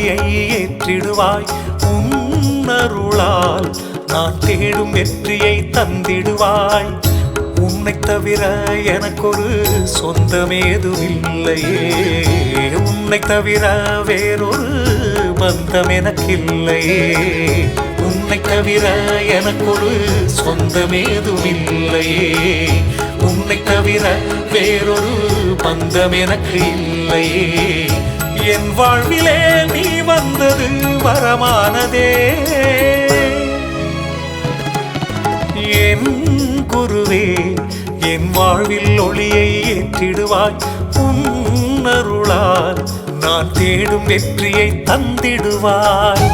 ஒளியை ஏற்றிடுவாய். உன்னருளால் நான் தேடும் வெற்றியை தந்திடுவாய். உன்னை தவிர எனக்கொரு சொந்தமேதுமில்லையே. உன்னை தவிர வேறொரு பந்தம் எனக்கில்லையே. உன்னை தவிர எனக்கொரு சொந்தமேதுமில்லையே. உன்னை தவிர வேறொரு பந்தம் எனக்கு இல்லையே. என் வாழ்விலே நீ வந்தது வரமானதே. என் குருவே, என் வாழ்வில் ஒளியை ஏற்றிடுவாய். உன்னருளால் நான் தேடும் வெற்றியை தந்திடுவாய்.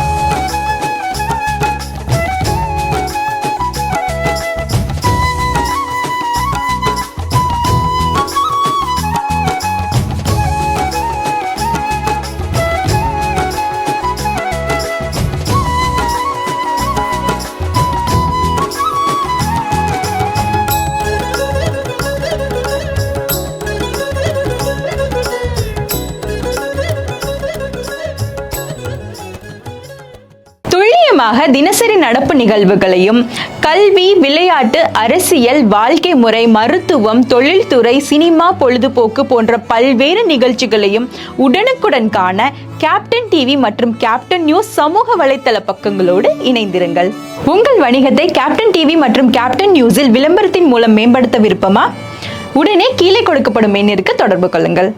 தினசரி நடப்பு நிகழ்வுகளையும் கல்வி, விளையாட்டு, அரசியல், வாழ்க்கை முறை, மருத்துவம், தொழில்துறை, சினிமா, பொழுதுபோக்கு போன்ற பல்வேறு நிகழ்ச்சிகளையும் உடனுக்குடன் காண கேப்டன் டிவி மற்றும் கேப்டன் நியூஸ் சமூக வலைத்தள பக்கங்களோடு இணைந்திருங்கள். உங்கள் வணிகத்தை கேப்டன் டிவி மற்றும் கேப்டன் நியூஸில் விளம்பரத்தின் மூலம் மேம்படுத்த விருப்பமா? உடனே கீழே கொடுக்கப்படும் எண்ணிற்கு தொடர்பு கொள்ளுங்கள்.